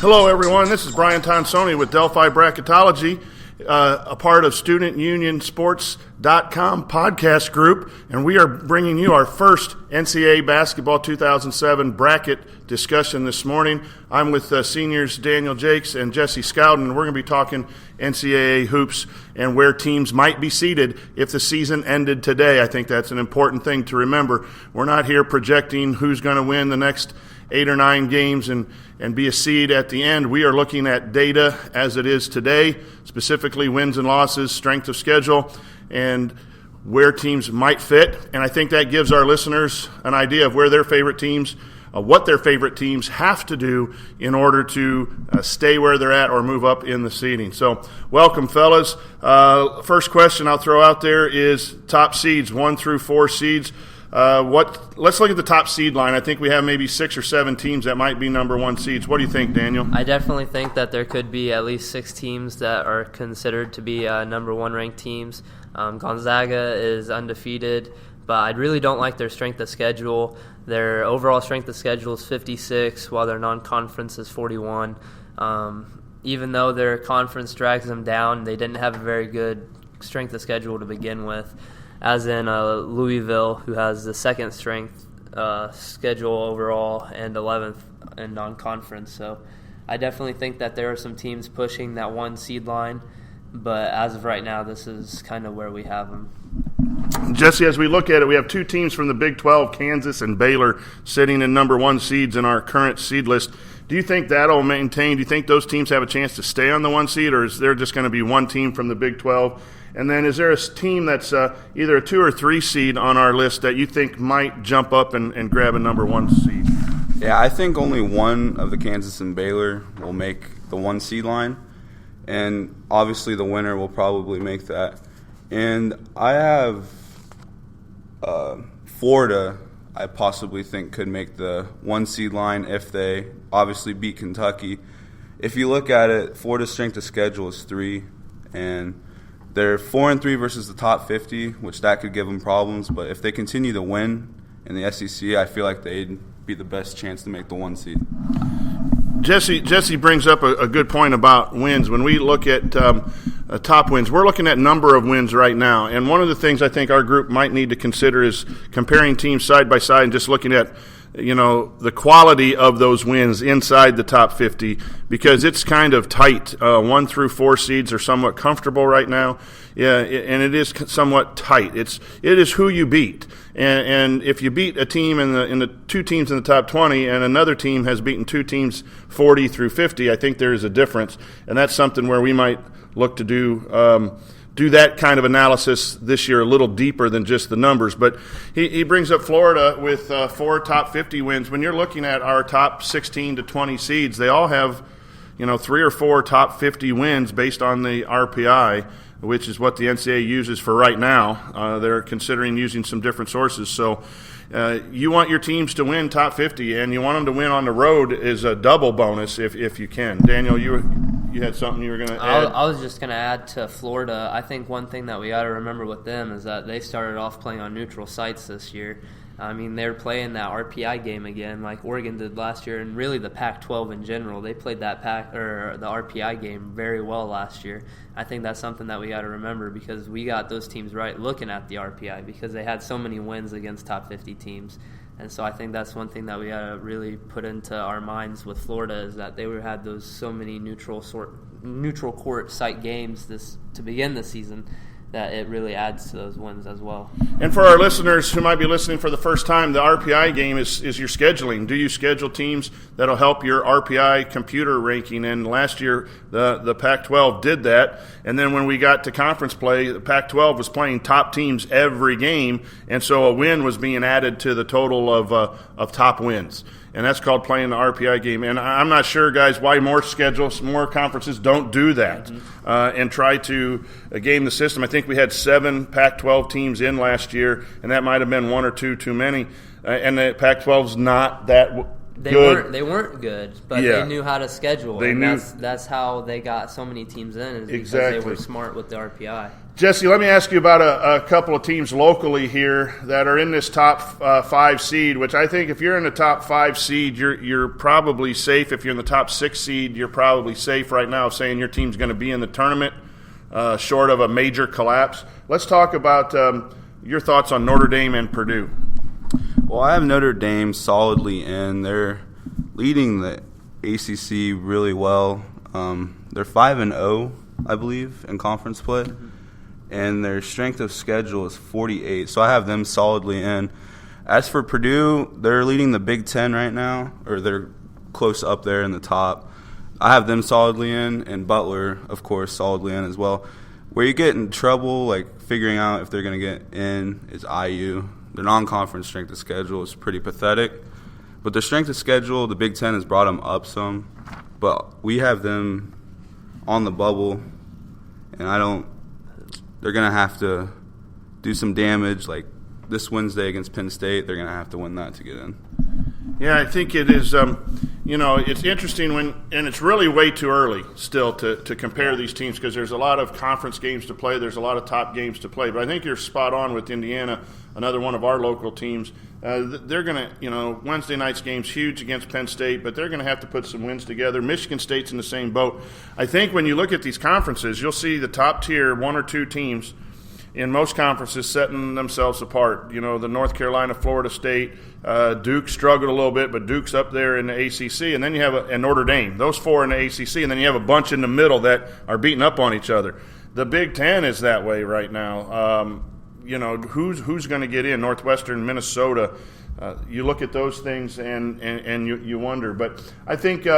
Hello, everyone. This is Brian Tonsoni with Delphi Bracketology, a part of StudentUnionSports.com podcast group, and we are bringing you our first NCAA Basketball 2007 bracket discussion this morning. I'm with seniors Daniel Jakes and Jesse Scowden, and we're going to be talking NCAA hoops and where teams might be seated if the season ended today. I think that's an important thing to remember. We're not here projecting who's going to win the next 8 or 9 games and be a seed at the end. We are looking at data as it is today, specifically wins and losses, strength of schedule, and where teams might fit. And I think that gives our listeners an idea of where their favorite teams, what their favorite teams have to do in order to stay where they're at or move up in the seeding. So welcome, fellas. First question I'll throw out there is top seeds, 1 through 4 seeds. Let's look at the top seed line. I think we have maybe 6 or 7 teams that might be number 1 seeds. What do you think, Daniel? I definitely think that there could be at least 6 teams that are considered to be number 1 ranked teams. Gonzaga is undefeated, but I really don't like their strength of schedule. Their overall strength of schedule is 56, while their non-conference is 41. Even though their conference drags them down, they didn't have a very good strength of schedule to begin with, as in Louisville, who has the second strength schedule overall and 11th in non-conference. So I definitely think that there are some teams pushing that 1 seed line, but as of right now, this is kind of where we have them. Jesse, as we look at it, we have 2 teams from the Big 12, Kansas and Baylor, sitting in number 1 seeds in our current seed list. Do you think that'll maintain? Do you think those teams have a chance to stay on the 1 seed, or is there just going to be 1 team from the Big 12? And then is there a team that's either a 2 or 3 seed on our list that you think might jump up and grab a number 1 seed? Yeah, I think only one of the Kansas and Baylor will make the 1 seed line, and obviously the winner will probably make that. And I have Florida, I possibly think could make the 1 seed line if they obviously beat Kentucky. If you look at it, Florida's strength of schedule is 3, and they're 4-3 versus the top 50, which that could give them problems. But if they continue to win in the SEC, I feel like they'd be the best chance to make the 1 seed. Jesse brings up a good point about wins. When we look at top wins, we're looking at number of wins right now. And one of the things I think our group might need to consider is comparing teams side by side and just looking at the quality of those wins inside the top 50, because it's kind of tight. 1 through 4 seeds are somewhat comfortable right now. Yeah, and it is somewhat tight. It is who you beat, and if you beat a team in the 2 teams in the top 20, and another team has beaten 2 teams 40 through 50, I think there is a difference, and that's something where we might look to do that kind of analysis this year a little deeper than just the numbers. But he brings up Florida with 4 top 50 wins. When you're looking at our top 16 to 20 seeds, they all have 3 or 4 top 50 wins based on the RPI, which is what the NCAA uses for right now. They're considering using some different sources. So you want your teams to win top 50, and you want them to win on the road is a double bonus if you can. Daniel, you had something you were going to add? I was just going to add to Florida. I think one thing that we got to remember with them is that they started off playing on neutral sites this year. I mean, they're playing that RPI game again like Oregon did last year, and really the Pac-12 in general. They played the RPI game very well last year. I think that's something that we got to remember, because we got those teams right looking at the RPI because they had so many wins against top 50 teams. And so I think that's one thing that we got to really put into our minds with Florida, is that they had those so many neutral court site games to begin the season, that it really adds to those wins as well. And for our listeners who might be listening for the first time, the RPI game is your scheduling. Do you schedule teams that'll help your RPI computer ranking? And last year, the Pac-12 did that. And then when we got to conference play, the Pac-12 was playing top teams every game, and so a win was being added to the total of top wins. And that's called playing the RPI game. And I'm not sure, guys, why more conferences don't do that and try to game the system. I think we had 7 Pac-12 teams in last year, and that might have been 1 or 2 too many. And the Pac-12's not that good. They weren't good, but they knew how to schedule. That's how they got so many teams in, is because they were smart with the RPI. Jesse, let me ask you about a couple of teams locally here that are in this top 5 seed, which I think if you're in the top 5 seed, you're probably safe. If you're in the top 6 seed, you're probably safe right now saying your team's going to be in the tournament, short of a major collapse. Let's talk about your thoughts on Notre Dame and Purdue. Well, I have Notre Dame solidly in. They're leading the ACC really well. They're 5-0, I believe, in conference play. And their strength of schedule is 48, so I have them solidly in. As for Purdue, they're leading the Big Ten right now, or they're close up there in the top. I have them solidly in, and Butler, of course, solidly in as well. Where you get in trouble, like figuring out if they're going to get in, is IU. Their non-conference strength of schedule is pretty pathetic. But their strength of schedule, the Big Ten has brought them up some. But we have them on the bubble, and they're going to have to do some damage. Like this Wednesday against Penn State, they're going to have to win that to get in. Yeah, I think it is, it's interesting and it's really way too early still to compare these teams because there's a lot of conference games to play. There's a lot of top games to play. But I think you're spot on with Indiana, another one of our local teams. They're going to, Wednesday night's game's huge against Penn State, but they're going to have to put some wins together. Michigan State's in the same boat. I think when you look at these conferences, you'll see the top tier 1 or 2 teams in most conferences setting themselves apart. The North Carolina, Florida State, Duke struggled a little bit, but Duke's up there in the ACC. And then you have and Notre Dame. Those 4 in the ACC. And then you have a bunch in the middle that are beating up on each other. The Big Ten is that way right now. Who's going to get in? Northwestern, Minnesota. You look at those things and you wonder. But I think,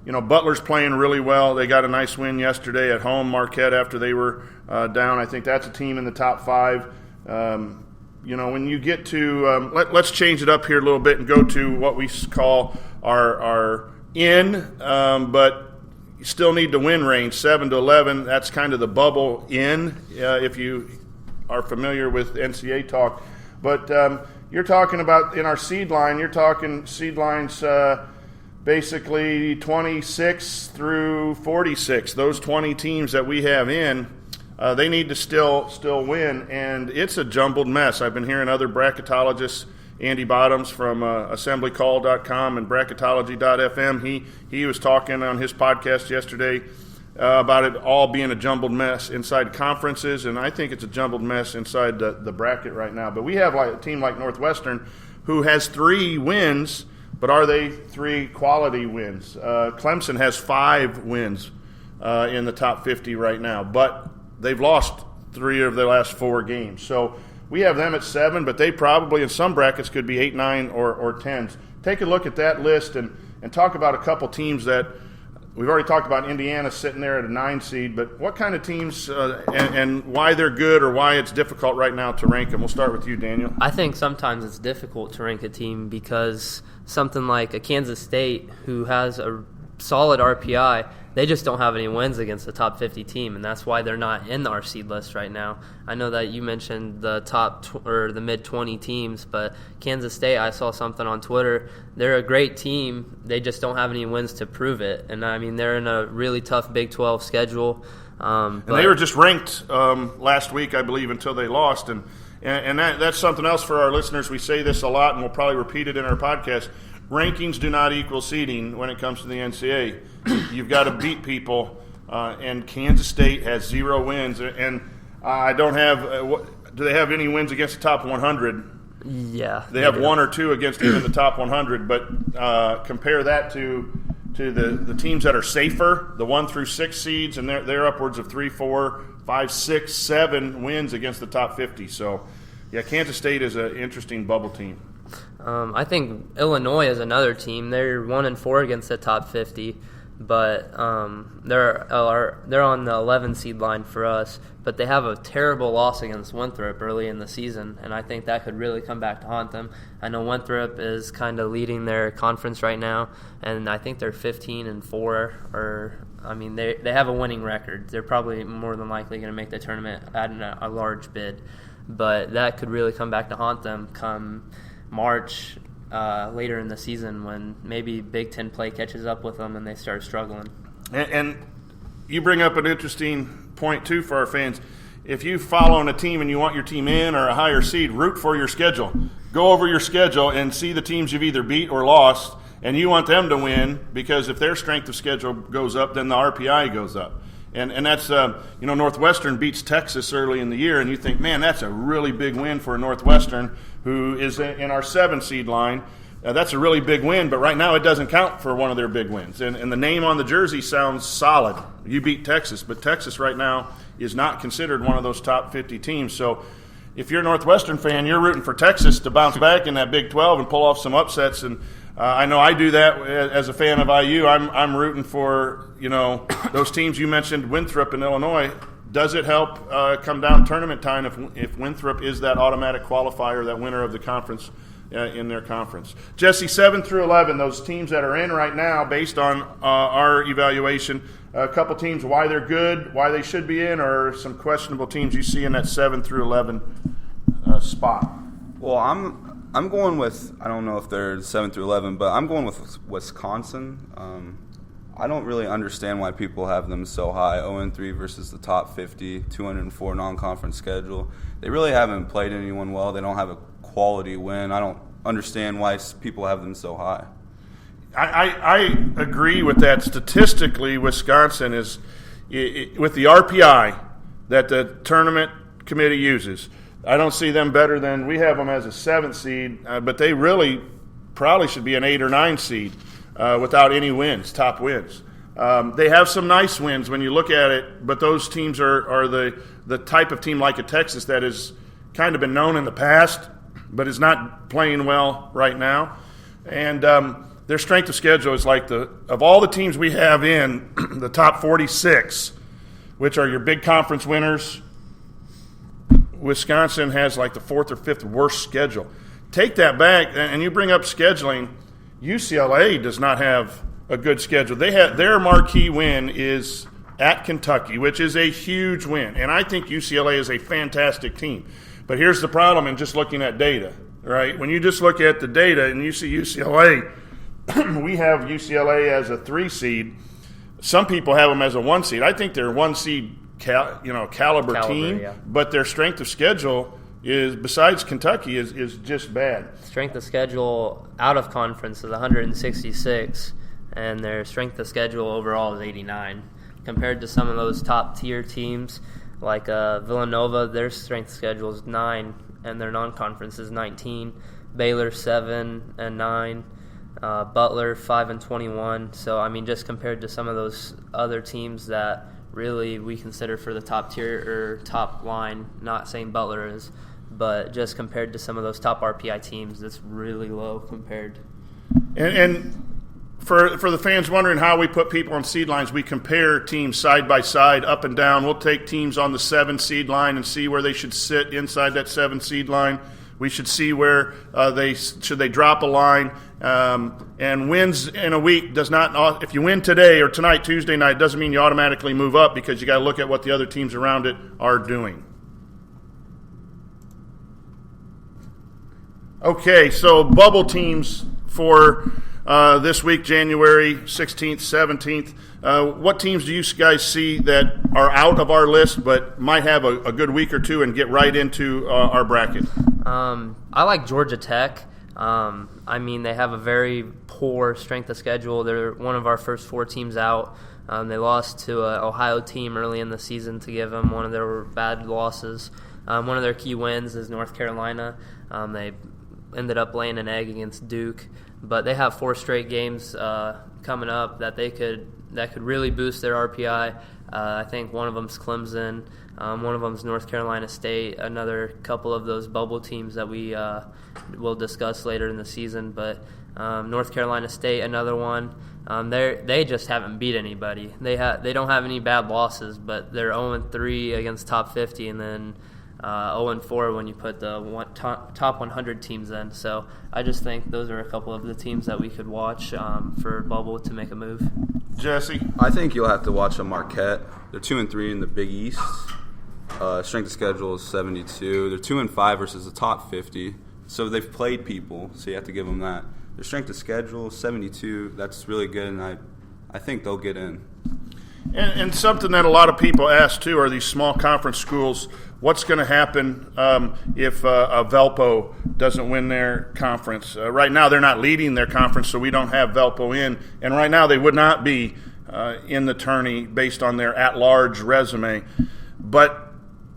Butler's playing really well. They got a nice win yesterday at home, Marquette, after they were down. I think that's a team in the top 5. When you get to let's change it up here a little bit and go to what we call our in, but you still need to win range, 7 to 11. That's kind of the bubble in, if you are familiar with NCAA talk. But you're talking about in our seed line, you're talking seed lines basically 26 through 46. Those 20 teams that we have in, they need to still win, and it's a jumbled mess. I've been hearing other bracketologists, Andy Bottoms from assemblycall.com and bracketology.fm. He was talking on his podcast yesterday about it all being a jumbled mess inside conferences, and I think it's a jumbled mess inside the bracket right now. But we have a team like Northwestern who has 3 wins, but are they 3 quality wins? Clemson has 5 wins in the top 50 right now, but they've lost 3 of their last 4 games. So we have them at 7, but they probably in some brackets could be 8, 9, or 10s. Take a look at that list and talk about a couple teams that we've already talked about. Indiana sitting there at a 9 seed, but what kind of teams and why they're good or why it's difficult right now to rank them? We'll start with you, Daniel. I think sometimes it's difficult to rank a team because something like a Kansas State who has a solid RPI, they just don't have any wins against the top 50 team, and that's why they're not in our seed list right now. I know that you mentioned the top or the mid 20 teams, but Kansas State, I saw something on Twitter. They're a great team. They just don't have any wins to prove it. And I mean, they're in a really tough Big 12 schedule. And they were just ranked last week, I believe, until they lost. And that's something else for our listeners. We say this a lot, and we'll probably repeat it in our podcast. Rankings do not equal seeding when it comes to the NCAA. You've got to beat people, and Kansas State has 0 wins. And I don't have do they have any wins against the top 100? Yeah. They have 1 or 2 against even the top 100, but compare that to the teams that are safer, the 1 through 6 seeds, and they're upwards of 3, 4, 5, 6, 7 wins against the top 50. So, yeah, Kansas State is an interesting bubble team. I think Illinois is another team. They're 1-4 against the top 50, but they're on the 11 seed line for us. But they have a terrible loss against Winthrop early in the season, and I think that could really come back to haunt them. I know Winthrop is kind of leading their conference right now, and I think they're 15-4. They have a winning record. They're probably more than likely going to make the tournament at a large bid, but that could really come back to haunt them come March, later in the season when maybe Big Ten play catches up with them and they start struggling. And you bring up an interesting point, too, for our fans. if you following a team and you want your team in or a higher seed, root for your schedule. Go over your schedule and see the teams you've either beat or lost, and you want them to win, because if their strength of schedule goes up, then the RPI goes up. And that's, Northwestern beats Texas early in the year, and you think, man, that's a really big win for Northwestern, who is in our 7 seed line. That's a really big win, but right now it doesn't count for one of their big wins. And the name on the jersey sounds solid. You beat Texas, but Texas right now is not considered one of those top 50 teams. So if you're a Northwestern fan, you're rooting for Texas to bounce back in that Big 12 and pull off some upsets. And I know I do that as a fan of IU. I'm rooting for, those teams you mentioned, Winthrop and Illinois. Does it help come down tournament time if Winthrop is that automatic qualifier, that winner of the conference in their conference? Jesse, 7 through 11, those teams that are in right now, based on our evaluation, a couple teams, why they're good, why they should be in, or some questionable teams you see in that 7 through 11 spot? Well, I'm going with, I don't know if they're 7 through 11, but I'm going with Wisconsin. I don't really understand why people have them so high, 0-3 versus the top 50, 204 non-conference schedule. They really haven't played anyone well. They don't have a quality win. I don't understand why people have them so high. I agree with that. Statistically, Wisconsin is, with the RPI that the tournament committee uses, I don't see them better than, we have them as a 7th seed, but they really probably should be an 8 or 9 seed without any wins, top wins. They have some nice wins when you look at it, but those teams are the type of team like a Texas that has kind of been known in the past, but is not playing well right now. And their strength of schedule is like of all the teams we have in the top 46, which are your big conference winners, Wisconsin has like the 4th or 5th worst schedule. Take that back, and you bring up scheduling. UCLA does not have a good schedule. Their marquee win is at Kentucky, which is a huge win. And I think UCLA is a fantastic team. But here's the problem in just looking at data, right? When you just look at the data and you see UCLA, we have UCLA as a 3 seed. Some people have them as a 1 seed. I think they're 1 seed caliber team, yeah. But their strength of schedule is, besides Kentucky, is just bad. Strength of schedule out of conference is 166, and their strength of schedule overall is 89. Compared to some of those top-tier teams like Villanova, their strength schedule is 9, and their non-conference is 19. Baylor 7 and 9. Butler 5 and 21. So just compared to some of those other teams that really we consider for the top tier or top line, not saying Butler is, but just compared to some of those top RPI teams, it's really low compared. And for the fans wondering how we put people on seed lines, we compare teams side by side, up and down. We'll take teams on the 7 seed line and see where they should sit inside that 7 seed line. We should see where they drop a line. And wins in a week does not – if you win today or tonight, Tuesday night, doesn't mean you automatically move up, because you got to look at what the other teams around it are doing. Okay, so bubble teams for this week, January 16th, 17th. What teams do you guys see that are out of our list but might have a good week or two and get right into our bracket? I like Georgia Tech. They have a very poor strength of schedule. They're one of our first 4 teams out. They lost to an Ohio team early in the season to give them one of their bad losses. One of their key wins is North Carolina. They ended up laying an egg against Duke, but they have 4 straight games coming up that could really boost their RPI. I think one of them's Clemson, one of them's North Carolina State, another couple of those bubble teams that we will discuss later in the season. But North Carolina State, another one. They just haven't beat anybody. They don't have any bad losses, but they're 0-3 against top 50, and then 0-4 when you put the top 100 teams in. So I just think those are a couple of the teams that we could watch for bubble to make a move. Jesse? I think you'll have to watch a Marquette. They're 2-3 in the Big East. Strength of schedule is 72. They're 2-5 versus the top 50. So they've played people, so you have to give them that. Their strength of schedule is 72. That's really good, and I think they'll get in. And something that a lot of people ask, too, are these small conference schools, what's going to happen if a Velpo doesn't win their conference? Right now, they're not leading their conference, so we don't have Velpo in. And right now, they would not be in the tourney based on their at-large resume.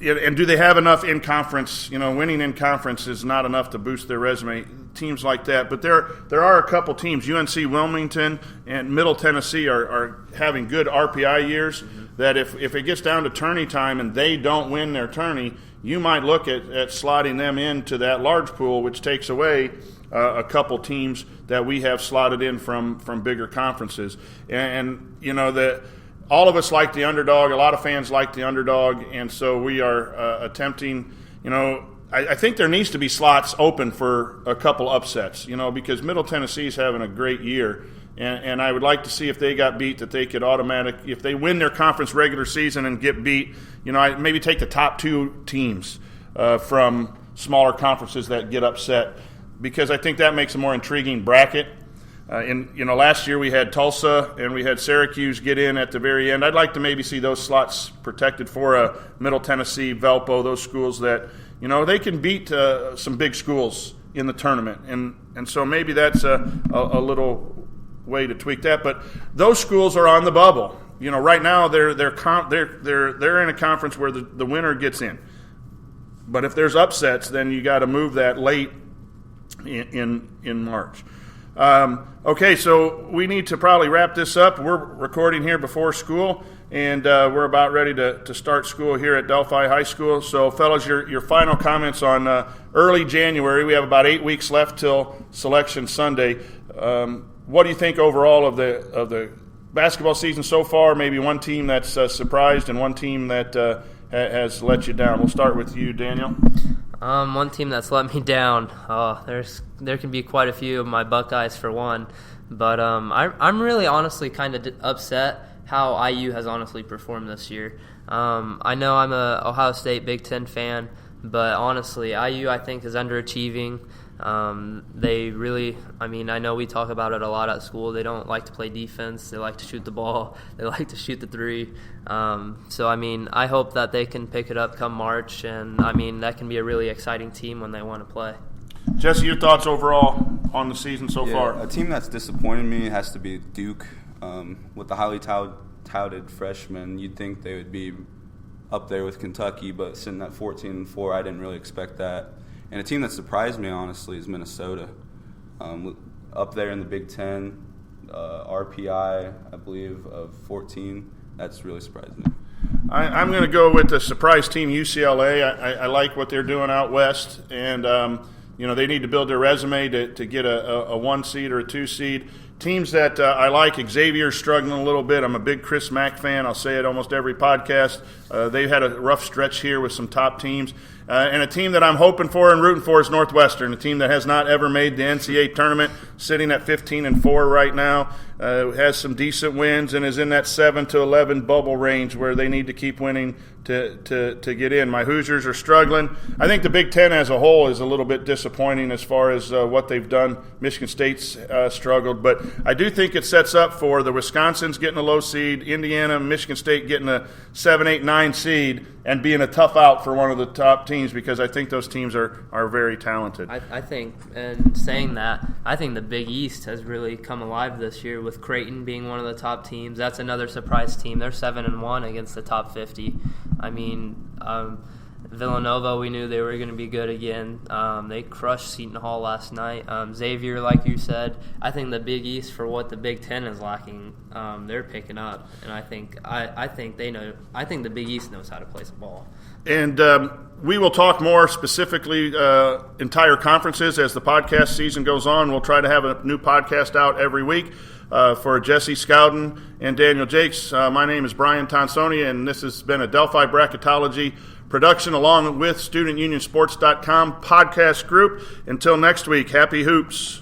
And do they have enough in conference? Winning in conference is not enough to boost their resume. Teams like that, but there are a couple teams. UNC Wilmington and Middle Tennessee are having good RPI years. That if it gets down to tourney time and they don't win their tourney, you might look at slotting them into that large pool, which takes away a couple teams that we have slotted in from bigger conferences. And all of us like the underdog. A lot of fans like the underdog, and so we are attempting. I think there needs to be slots open for a couple upsets. Because Middle Tennessee is having a great year, and I would like to see if they got beat that they could if they win their conference regular season and get beat. I maybe take the top two teams from smaller conferences that get upset, because I think that makes a more intriguing bracket. Last year we had Tulsa and we had Syracuse get in at the very end. I'd like to maybe see those slots protected for a Middle Tennessee, Velpo, those schools that, they can beat some big schools in the tournament. And so maybe that's a little way to tweak that. But those schools are on the bubble. Right now they're in a conference where the winner gets in. But if there's upsets, then you got to move that late in March. Okay, so we need to probably wrap this up. We're recording here before school, and we're about ready to start school here at Delphi High School. So, fellas, your final comments on early January. We have about 8 weeks left till Selection Sunday. What do you think overall of the basketball season so far? Maybe one team that's surprised and one team that has let you down. We'll start with you, Daniel. One team that's let me down. There can be quite a few of my Buckeyes for one, but I'm really honestly kind of upset how IU has honestly performed this year. I know I'm a Ohio State Big Ten fan, but honestly, IU I think is underachieving. They really, I know we talk about it a lot at school. They don't like to play defense. They like to shoot the ball. They like to shoot the three. So, I hope that they can pick it up come March, and, that can be a really exciting team when they want to play. Jesse, your thoughts overall on the season so far? A team that's disappointed me has to be Duke. With the highly touted freshmen, you'd think they would be up there with Kentucky, but sitting at 14-4, I didn't really expect that. And a team that surprised me, honestly, is Minnesota. Up there in the Big Ten, RPI, I believe, of 14. That's really surprised me. I'm going to go with the surprise team, UCLA. I like what they're doing out west, and they need to build their resume to get a 1 seed or a 2 seed. Teams that I like, Xavier's struggling a little bit. I'm a big Chris Mack fan. I'll say it almost every podcast. They've had a rough stretch here with some top teams. And a team that I'm hoping for and rooting for is Northwestern, a team that has not ever made the NCAA tournament, sitting at 15-4 right now, has some decent wins and is in that 7-11 bubble range where they need to keep winning to get in. My Hoosiers are struggling. I think the Big Ten as a whole is a little bit disappointing as far as what they've done. Michigan State's struggled, but I do think it sets up for the Wisconsin's getting a low seed, Indiana, Michigan State getting a 7, 8, 9 seed, and being a tough out for one of the top teams, because I think those teams are very talented. I think, and saying that, I think the Big East has really come alive this year with Creighton being one of the top teams. That's another surprise team. They're 7-1 against the top 50. Villanova, we knew they were going to be good again. They crushed Seton Hall last night. Xavier, like you said, I think the Big East, for what the Big Ten is lacking, they're picking up, and I think they know. I think the Big East knows how to play some ball. And we will talk more specifically entire conferences as the podcast season goes on. We'll try to have a new podcast out every week. For Jesse Scowden and Daniel Jakes, my name is Brian Tonsoni, and this has been a Delphi Bracketology production along with StudentUnionSports.com podcast group. Until next week, happy hoops.